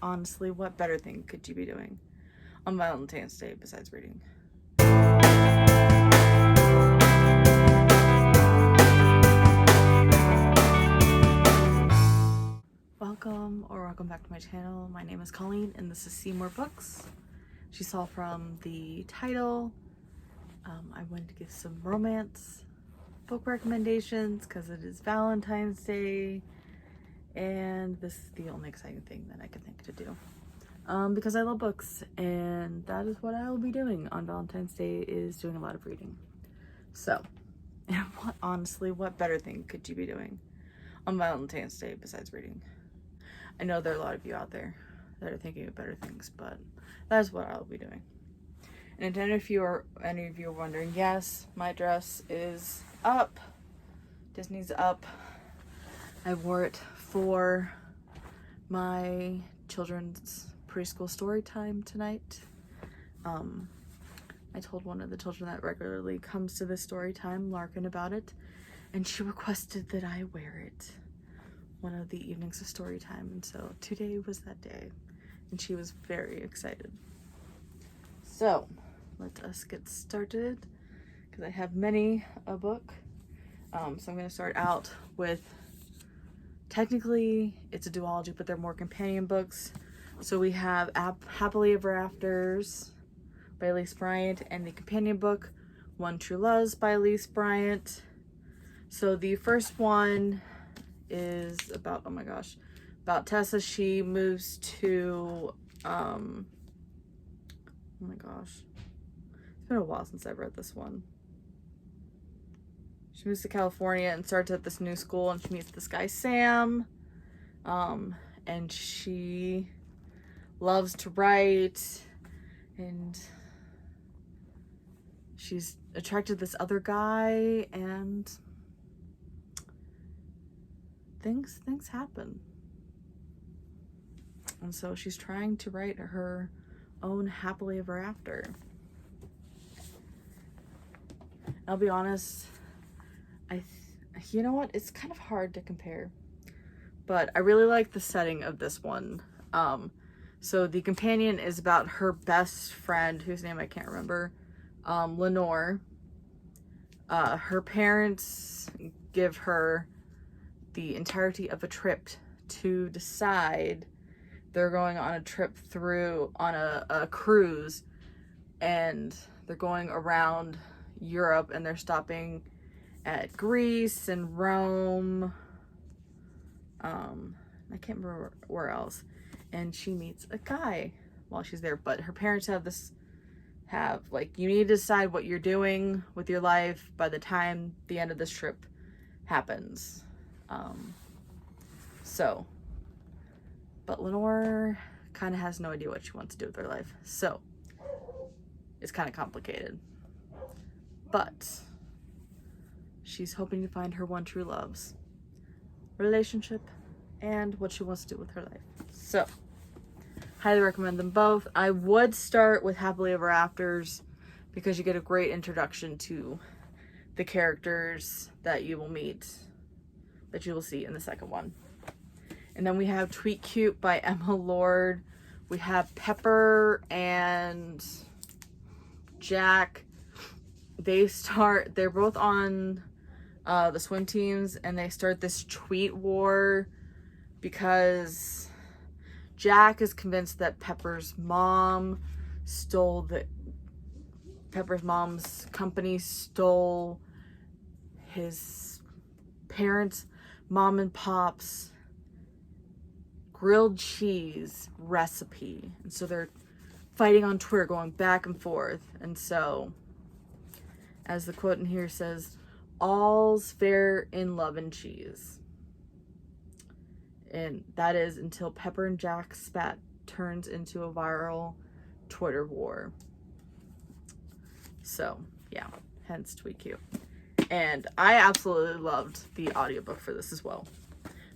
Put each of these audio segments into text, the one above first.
Honestly, what better thing could you be doing on Valentine's Day besides reading? Welcome back to my channel. My name is Colleen and this is Cmoore-Books. As you saw from the title, I wanted to give some romance book recommendations because it is Valentine's Day and this is the only exciting thing that I could think to do. Because I love books and that is what I will be doing on Valentine's Day, is doing a lot of reading. So, honestly, what better thing could you be doing on Valentine's Day besides reading? I know there are a lot of you out there that are thinking of better things, but that is what I'll be doing. And if any of you are wondering, yes, my dress is up. Disney's up. I wore it for my children's preschool story time tonight. I told one of the children that regularly comes to this story time, Larkin, about it, and she requested that I wear it one of the evenings of story time, and so today was that day and she was very excited. So let us get started because I have many a book. So I'm going to start out with, technically it's a duology, but they're more companion books. So we have Happily Ever Afters by Elise Bryant and the companion book One True Loves by Elise Bryant. So the first one is about, oh my gosh, about Tessa. She moves to, oh my gosh, it's been a while since I've read this one. She moves to California and starts at this new school, and she meets this guy, Sam, and she loves to write, and she's attracted to this other guy, and things happen. And so she's trying to write her own happily ever after. I'll be honest, you know what, it's kind of hard to compare, but I really like the setting of this one. So the companion is about her best friend, whose name I can't remember, Lenore. Her parents give her the entirety of a trip to decide. They're going on a trip on a cruise, and they're going around Europe, and they're stopping at Greece and Rome. I can't remember where else. And she meets a guy while she's there, but her parents have like, you need to decide what you're doing with your life by the time the end of this trip happens. But Lenore kind of has no idea what she wants to do with her life, so it's kind of complicated, but she's hoping to find her one true love's relationship and what she wants to do with her life. So highly recommend them both. I would start with Happily Ever Afters because you get a great introduction to the characters that you will see in the second one. And then we have Tweet Cute by Emma Lord. We have Pepper and Jack. They're both on the swim teams, and they start this tweet war because Jack is convinced that Pepper's mom's company stole his parents' mom and pop's grilled cheese recipe, and so they're fighting on Twitter, going back and forth. And so, as the quote in here says, all's fair in love and cheese. And that is until Pepper and Jack's spat turns into a viral Twitter war. So yeah, hence Tweet Cute. And I absolutely loved the audiobook for this as well.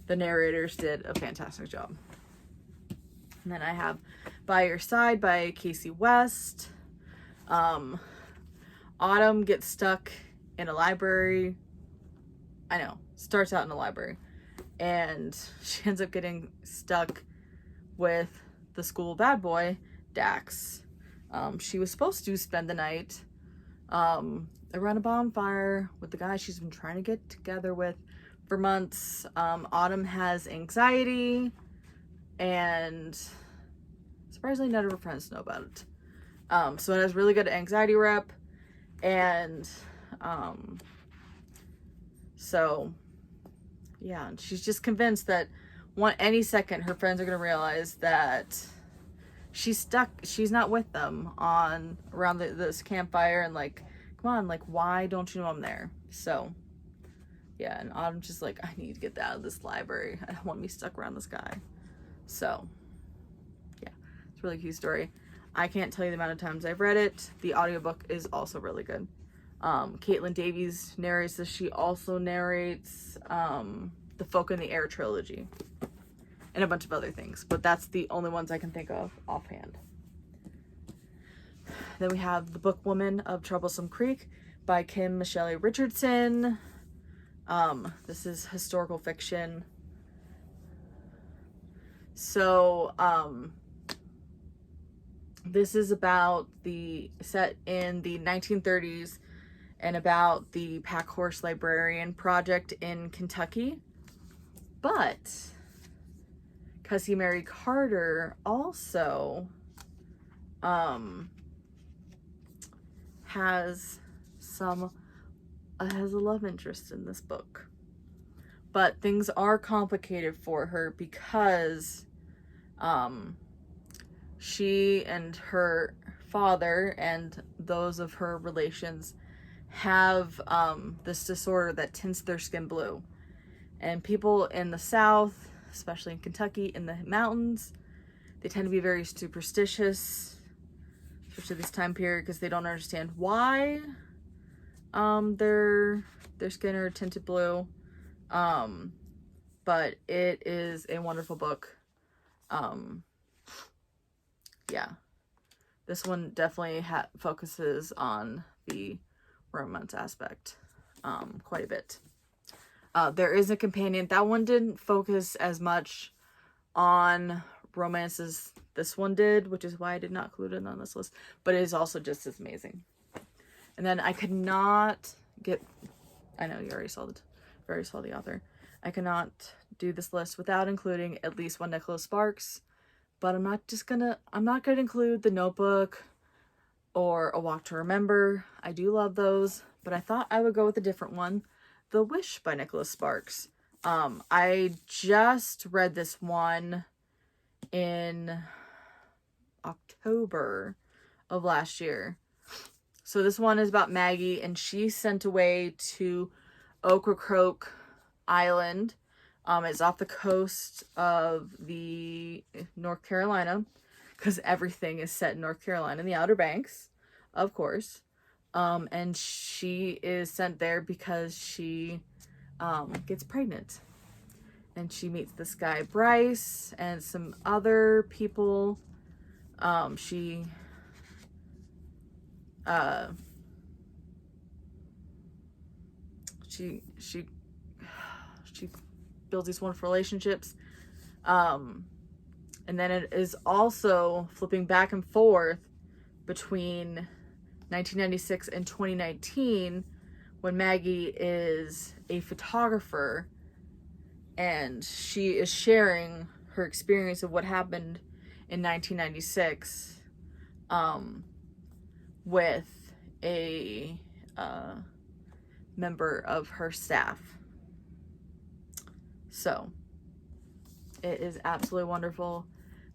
The narrators did a fantastic job. And then I have By Your Side by Casey West. Autumn gets stuck in a library. I know, starts out in a library. And she ends up getting stuck with the school bad boy, Dax. She was supposed to spend the night around a bonfire with the guy she's been trying to get together with for months. Autumn has anxiety, and surprisingly none of her friends know about it. So it has really good anxiety rep, and so yeah, she's just convinced that any second her friends are gonna realize that she's stuck, she's not with them around this campfire, and like, come on, like, why don't you know I'm there? So yeah, and Autumn's just like, I need to get out of this library, I don't want to be stuck around this guy. So yeah, it's a really cute story. I can't tell you the amount of times I've read it. The audiobook is also really good. Caitlin Davies narrates this. She also narrates the Folk in the Air trilogy and a bunch of other things, but that's the only ones I can think of offhand. Then we have The Book Woman of Troublesome Creek by Kim Michelle Richardson. This is historical fiction. So this is about set in the 1930s and about the Pack Horse Librarian Project in Kentucky. But Cussie Mary Carter also has a love interest in this book. But things are complicated for her because she and her father and those of her relations have this disorder that tints their skin blue. And people in the South, especially in Kentucky, in the mountains, they tend to be very superstitious, especially this time period, because they don't understand why their skin are tinted blue. But it is a wonderful book. Yeah, this one definitely focuses on the romance aspect quite a bit. There is a companion. That one didn't focus as much on romance as this one did, which is why I did not include it on this list, but it is also just as amazing. And then I could not I know you already saw the author. I cannot do this list without including at least one Nicholas Sparks, but I'm not gonna include The Notebook or A Walk to Remember. I do love those, but I thought I would go with a different one, The Wish by Nicholas Sparks. I just read this one in October of last year. So this one is about Maggie, and she's sent away to Ocracoke Island. It's off the coast of the North Carolina, because everything is set in North Carolina in the Outer Banks, of course. And she is sent there because she gets pregnant. And she meets this guy, Bryce, and some other people. She builds these wonderful relationships. And then it is also flipping back and forth between 1996 and 2019, when Maggie is a photographer and she is sharing her experience of what happened in 1996 with a member of her staff. So it is absolutely wonderful.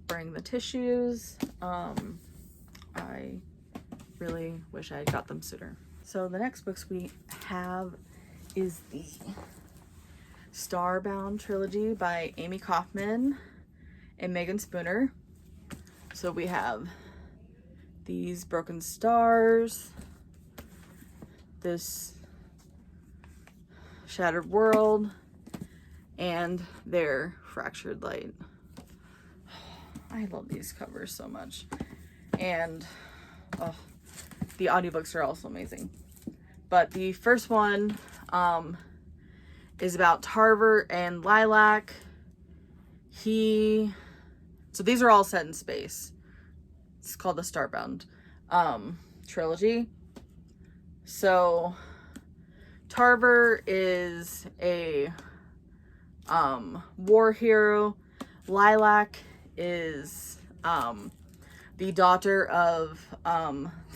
Bring the tissues. I really wish I had got them sooner. So the next books we have is the Starbound trilogy by Amy Kaufman and Megan Spooner. So we have these Broken Stars, this Shattered World, and their Fractured Light. I love these covers so much. And the audiobooks are also amazing. But the first one is about Tarver and Lilac. He So these are all set in space. It's called the Starbound trilogy. So Tarver is a war hero. Lilac is the daughter of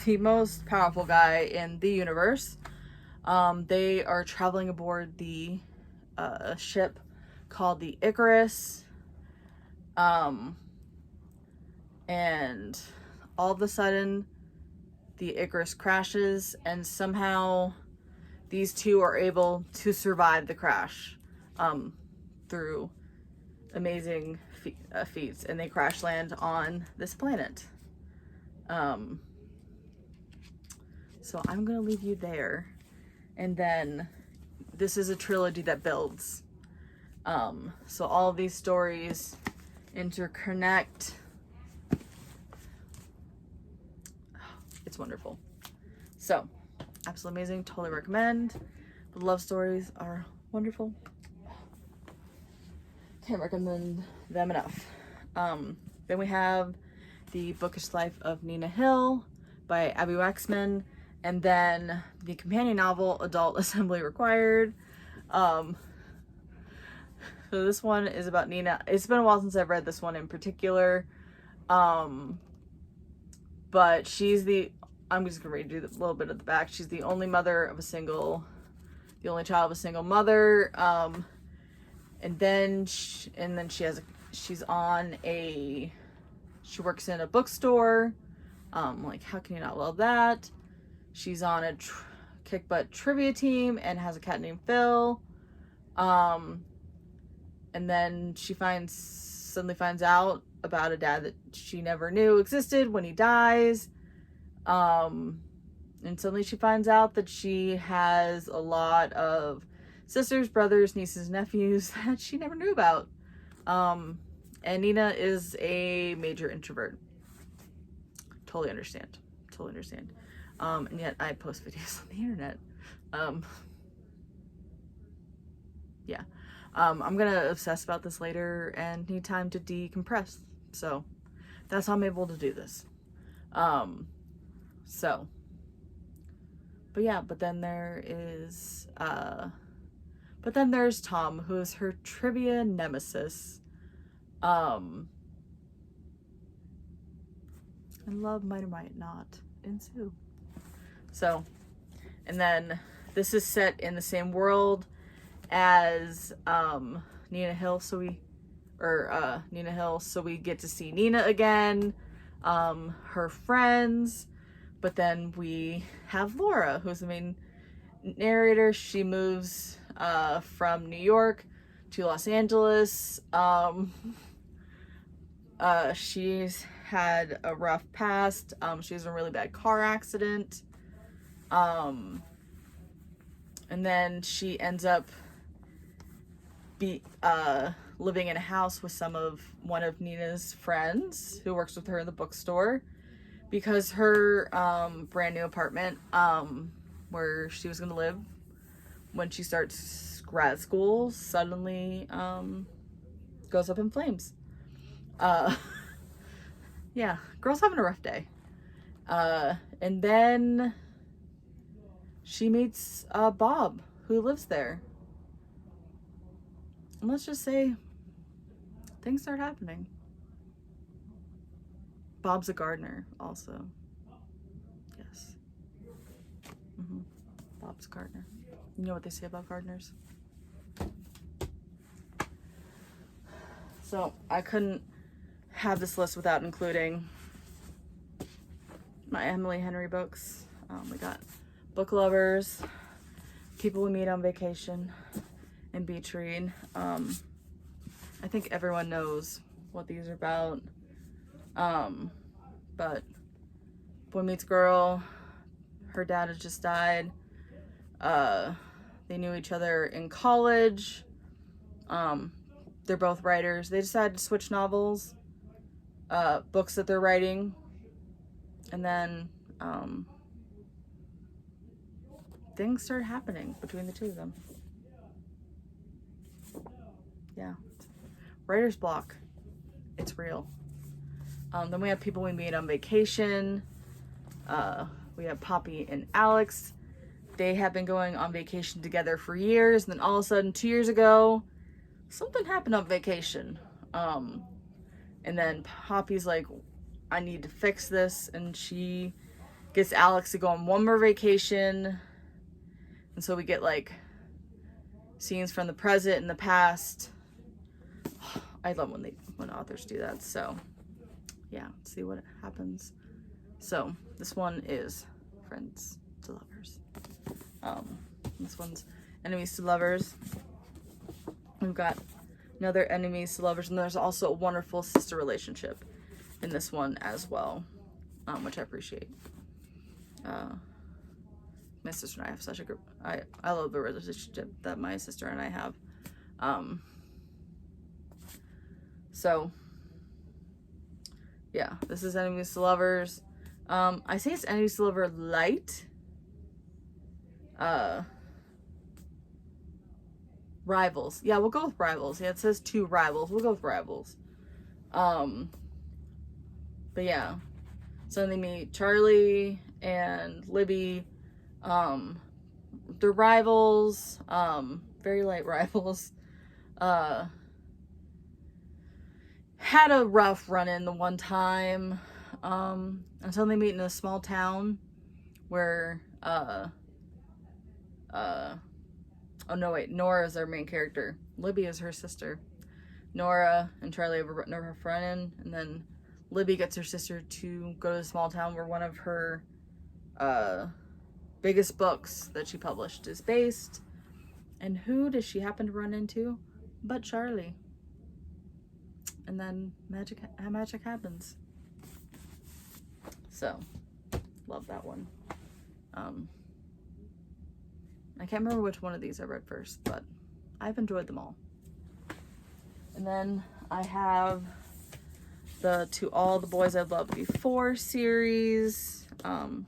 the most powerful guy in the universe. They are traveling aboard the ship called the Icarus. And all of a sudden, the Icarus crashes, and somehow these two are able to survive the crash through amazing feats, and they crash land on this planet. So I'm gonna leave you there, and then this is a trilogy that builds. So all of these stories interconnect. It's wonderful. So, absolutely amazing. Totally recommend. The love stories are wonderful. Can't recommend them enough. Then we have The Bookish Life of Nina Hill by Abby Waxman, and then the companion novel Adult Assembly Required. So this one is about Nina. It's been a while since I've read this one in particular. But she's I'm just gonna read you a little bit of the back. She's the only child of a single mother. And then she works in a bookstore. Like, how can you not love that? She's on a kick butt trivia team and has a cat named Phil. And then she suddenly finds out about a dad that she never knew existed when he dies. And suddenly she finds out that she has a lot of sisters, brothers, nieces, nephews that she never knew about. And Nina is a major introvert. Totally understand. And yet I post videos on the internet. Yeah. I'm gonna obsess about this later and need time to decompress. So that's how I'm able to do this. But then there's Tom, who is her trivia nemesis. And love might or might not ensue. So, and then this is set in the same world as Nina Hill, so we get to see Nina again, her friends, but then we have Laura, who's the main narrator. She moves from New York to Los Angeles. She's had a rough past. She was in a really bad car accident. And then she ends up living in a house with one of Nina's friends who works with her in the bookstore, because her brand new apartment where she was going to live when she starts grad school suddenly goes up in flames. Yeah, girl's having a rough day. And then she meets Bob, who lives there. And let's just say things start happening. Bob's a gardener also. Yes. Bob's a gardener. You know what they say about gardeners? So I couldn't have this list without including my Emily Henry books. We got book lovers, people we meet on vacation, and beach read. I think everyone knows what these are about. But boy meets girl, her dad has just died. They knew each other in college. They're both writers. They decided to switch novels, books that they're writing, and then things started happening between the two of them. Yeah. Writer's block. It's real. Then we have people we meet on vacation. We have Poppy and Alex. They have been going on vacation together for years. And then all of a sudden, 2 years ago, something happened on vacation. And then Poppy's like, I need to fix this. And she gets Alex to go on one more vacation. And so we get like scenes from the present and the past. I love when authors do that. So yeah, let's see what happens. So this one is friends to lovers. This one's enemies to lovers. We've got another enemies to lovers, and there's also a wonderful sister relationship in this one as well, which I appreciate. My sister and I have such a good, I love the relationship that my sister and I have. So yeah, this is enemies to lovers. I say it's enemies to lover light. Rivals. Yeah, we'll go with rivals. Yeah, it says 2 rivals. We'll go with rivals. But yeah. So they meet Charlie and Libby. They're rivals. Very light rivals. Had a rough run-in the one time. Until they meet in a small town where, oh no, wait, Nora is our main character. Libby is her sister. Nora and Charlie have a rough run-in, and then Libby gets her sister to go to the small town where one of her, biggest books that she published is based. And who does she happen to run into but Charlie? And then magic happens. So, love that one. I can't remember which one of these I read first, but I've enjoyed them all. And then I have the To All the Boys I've Loved Before series. Oh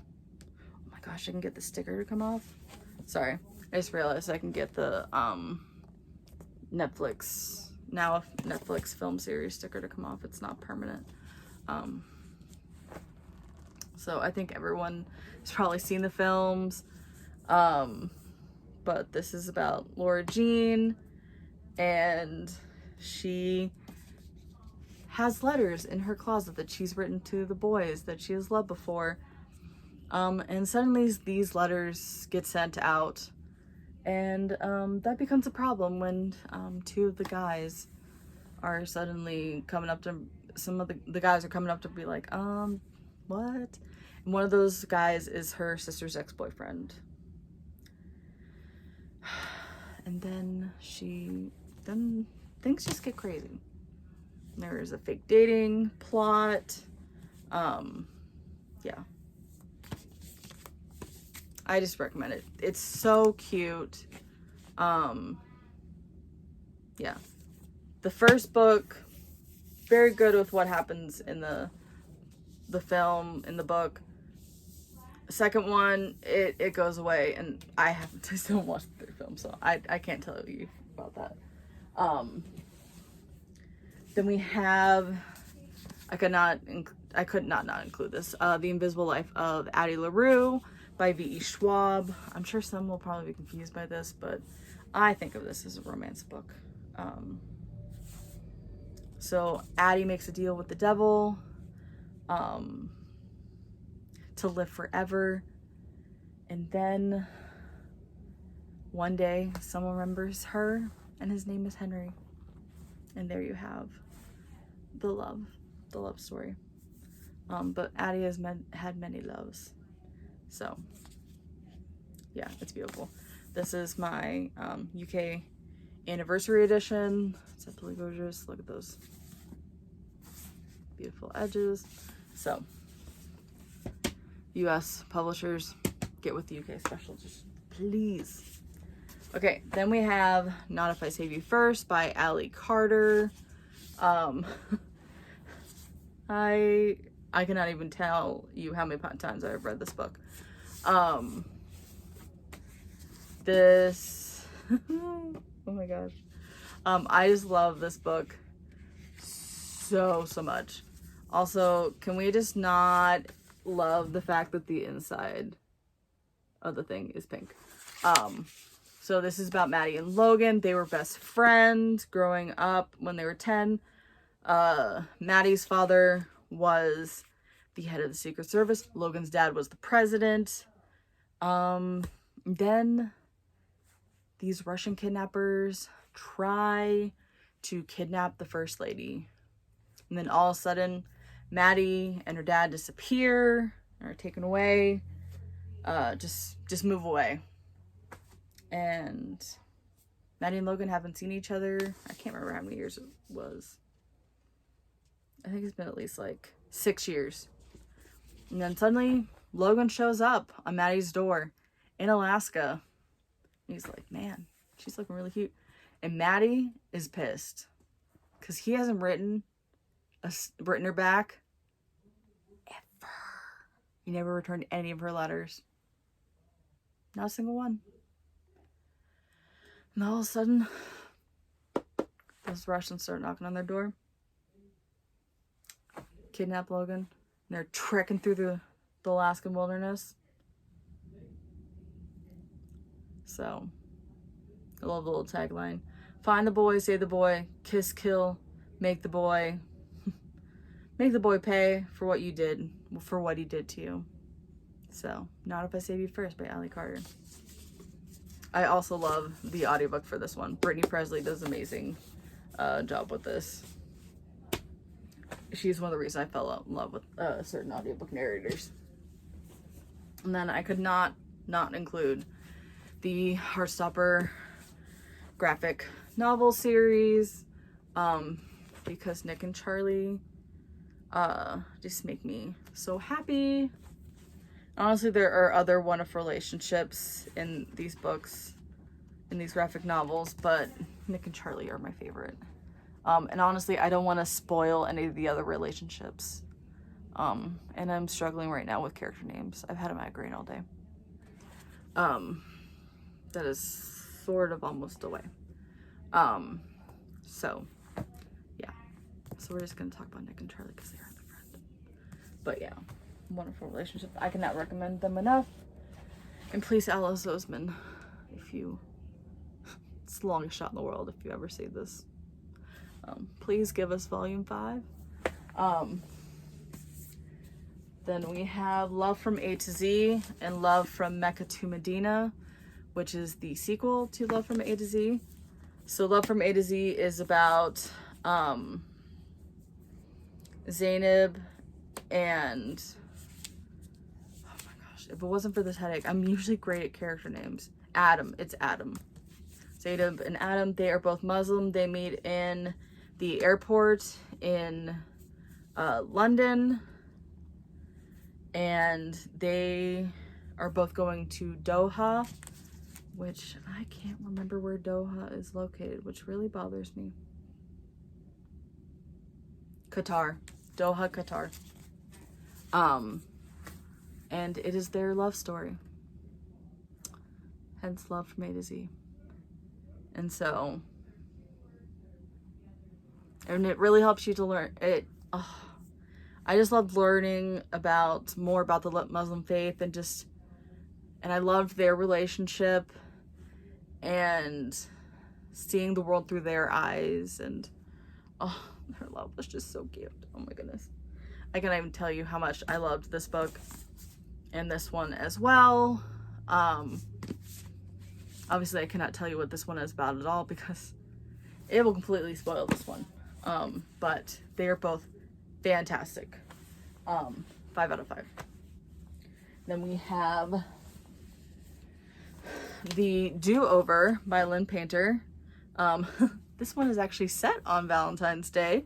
my gosh, I can get the sticker to come off. Sorry, I just realized I can get the Netflix film series sticker to come off. It's not permanent. So I think everyone has probably seen the films. But this is about Laura Jean, and she has letters in her closet that she's written to the boys that she has loved before. And suddenly these letters get sent out, and that becomes a problem when 2 of the guys are suddenly coming up to, some of the guys are coming up to be like, what? And one of those guys is her sister's ex-boyfriend. And then things just get crazy. There is a fake dating plot. Yeah. I just recommend it. It's so cute. Yeah. The first book, very good with what happens in the film, in the book. Second one, it goes away, and I still watched the film, so I can't tell you about that. Then we have, I could not include this, The Invisible Life of Addie LaRue by V.E. Schwab. I'm sure some will probably be confused by this, but I think of this as a romance book. So Addie makes a deal with the devil, to live forever, and then one day someone remembers her, and his name is Henry, and there you have the love story. But Addie has had many loves, so yeah, it's beautiful. This is my UK anniversary edition. It's absolutely gorgeous. Look at those beautiful edges. So US publishers, get with the UK special, just please. Okay, then we have Not If I Save You First by Allie Carter. I cannot even tell you how many times I've read this book. Oh my gosh. I just love this book so much. Also, can we just not love the fact that the inside of the thing is pink? So this is about Maddie and Logan. They were best friends growing up when they were 10. Maddie's father was the head of the Secret Service. Logan's dad was the president. Then these Russian kidnappers try to kidnap the first lady. And then all of a sudden, Maddie and her dad disappear, or are taken away. Just move away. And Maddie and Logan haven't seen each other. I can't remember how many years it was. I think it's been at least like 6 years. And then suddenly, Logan shows up on Maddie's door in Alaska. And he's like, man, she's looking really cute. And Maddie is pissed because he hasn't written her back ever. He never returned any of her letters. Not a single one. And all of a sudden, those Russians start knocking on their door. Kidnap Logan. And they're trekking through the Alaskan wilderness. So, I love the little tagline. Find the boy, save the boy, kiss, kill, make the boy. Make the boy pay for what you did, for what he did to you. So, Not If I Save You First by Allie Carter. I also love the audiobook for this one. Brittany Presley does an amazing job with this. She's one of the reasons I fell in love with certain audiobook narrators. And then I could not include the Heartstopper graphic novel series because Nick and Charlie just make me so happy. Honestly, there are other wonderful relationships in these books, in these graphic novels, but Nick and Charlie are my favorite. And honestly, I don't want to spoil any of the other relationships. And I'm struggling right now with character names. I've had a migraine all day. That is sort of almost away. So, yeah. So we're just going to talk about Nick and Charlie because they are the friend. But yeah, wonderful relationship. I cannot recommend them enough. And please, Alice Oseman, it's the longest shot in the world if you ever see this. Please give us volume 5. Then we have Love from A to Z and Love from Mecca to Medina, which is the sequel to Love from A to Z. So Love from A to Z is about Zainab and, oh my gosh, if it wasn't for this headache, I'm usually great at character names. It's Adam. Zainab and Adam, they are both Muslim. They meet in the airport in London, and they are both going to Doha, which I can't remember where Doha is located, which really bothers me. Qatar. Doha, Qatar. And it is their love story. Hence Love from A to Z. And so, and it really helps you to learn it. I just loved learning more about the Muslim faith and I loved their relationship and seeing the world through their eyes, and their love was just so cute. Oh my goodness. I can't even tell you how much I loved this book and this one as well. Obviously I cannot tell you what this one is about at all because it will completely spoil this one. But they are both fantastic. 5 out of 5. Then we have The Do-Over by Lynn Painter. This one is actually set on Valentine's Day.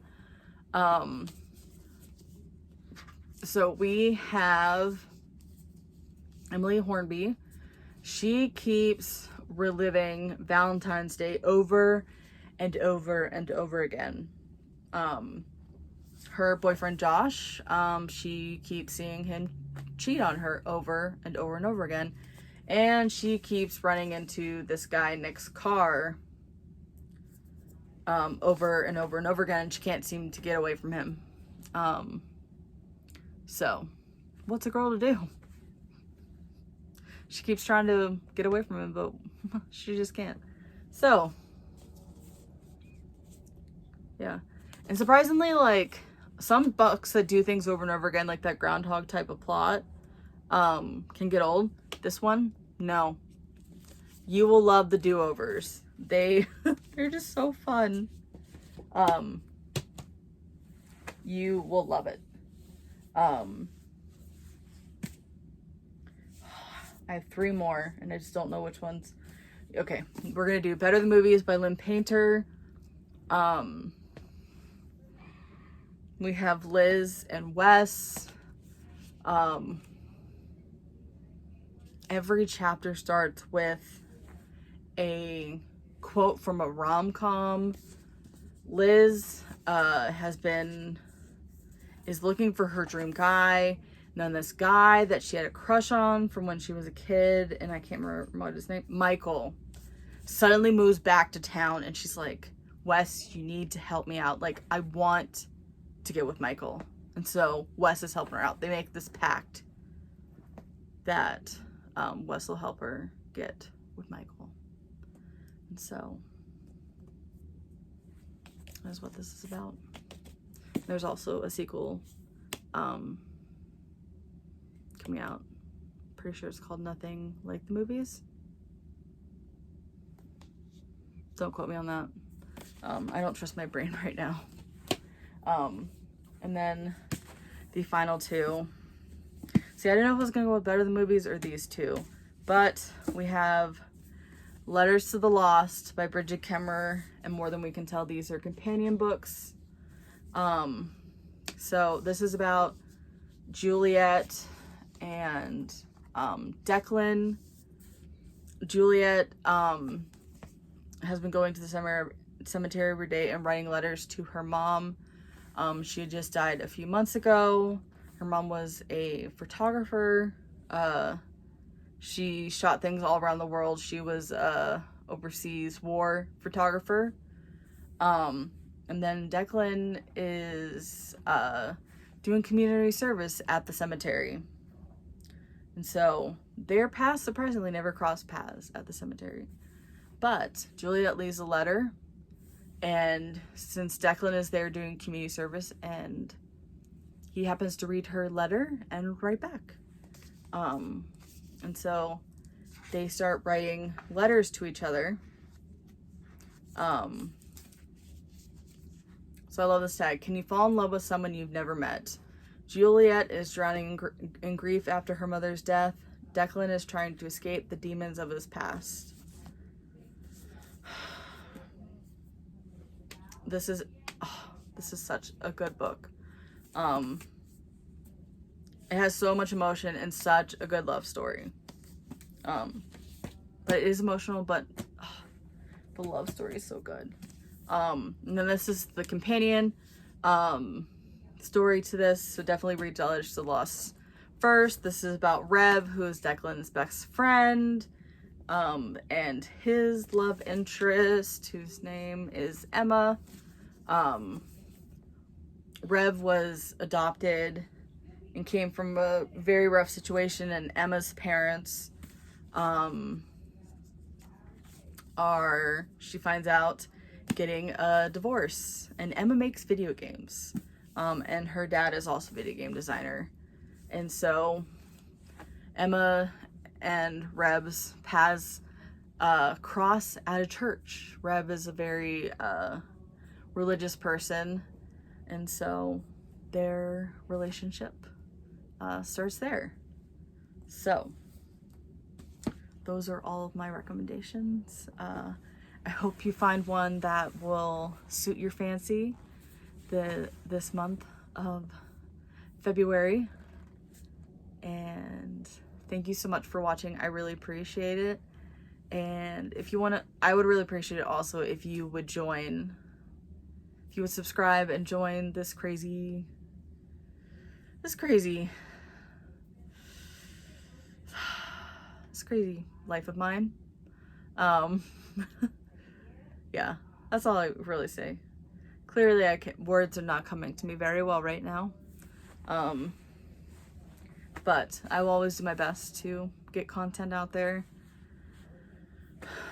So we have Emily Hornby. She keeps reliving Valentine's Day over and over and over again. Her boyfriend Josh, she keeps seeing him cheat on her over and over and over again, and she keeps running into this guy Nick's car over and over and over again, and she can't seem to get away from him. So, what's a girl to do? She keeps trying to get away from him, but she just can't. So, yeah. And surprisingly, like, some books that do things over and over again, like that groundhog type of plot, can get old. This one, no. You will love the do-overs. They're just so fun. You will love it. I have 3 more, and I just don't know which ones. Okay, we're gonna do Better Than Movies by Lynn Painter. We have Liz and Wes. Every chapter starts with a quote from a rom-com. Liz is looking for her dream guy. And then this guy that she had a crush on from when she was a kid, and I can't remember what his name, Michael, suddenly moves back to town, and she's like, Wes, you need to help me out. Like, I want to get with Michael. And so Wes is helping her out. They make this pact that Wes will help her get with Michael. And so that's what this is about. There's also a sequel coming out. Pretty sure it's called Nothing Like the Movies. Don't quote me on that. I don't trust my brain right now. And then the final 2. See, I didn't know if I was going to go with Better Than Movies or these 2. But we have Letters to the Lost by Bridget Kemmerer and More Than We Can Tell. These are companion books. So this is about Juliet and Declan. Juliet has been going to the cemetery every day and writing letters to her mom. She had just died a few months ago. Her mom was a photographer. She shot things all around the world. She was a overseas war photographer. And then Declan is doing community service at the cemetery. And so their paths surprisingly never cross paths at the cemetery. But Juliet leaves a letter, and since Declan is there doing community service, and he happens to read her letter and write back. And so they start writing letters to each other. So I love this tag. Can you fall in love with someone you've never met? Juliet is drowning in grief after her mother's death. Declan is trying to escape the demons of his past. This is such a good book. It has so much emotion and such a good love story. But it is emotional, but the love story is so good. And then this is the companion story to this, so definitely read Letters to the Lost first. This is about Rev, who is Declan's best friend, and his love interest, whose name is Emma. Rev was adopted and came from a very rough situation, and Emma's parents she finds out, getting a divorce, and Emma makes video games, and her dad is also a video game designer. And so Emma and Rev's paths cross at a church. Rev is a very religious person, and so their relationship starts there. So those are all of my recommendations. I hope you find one that will suit your fancy this month of February. And thank you so much for watching. I really appreciate it. And if you want to, I would really appreciate it also if you would subscribe and join this crazy life of mine. Yeah, that's all I really say. Clearly, words are not coming to me very well right now. But I will always do my best to get content out there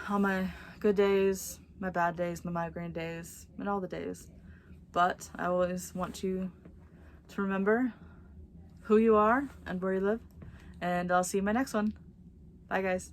on my good days, my bad days, my migraine days, and all the days. But I always want you to remember who you are and where you live. And I'll see you in my next one. Bye, guys.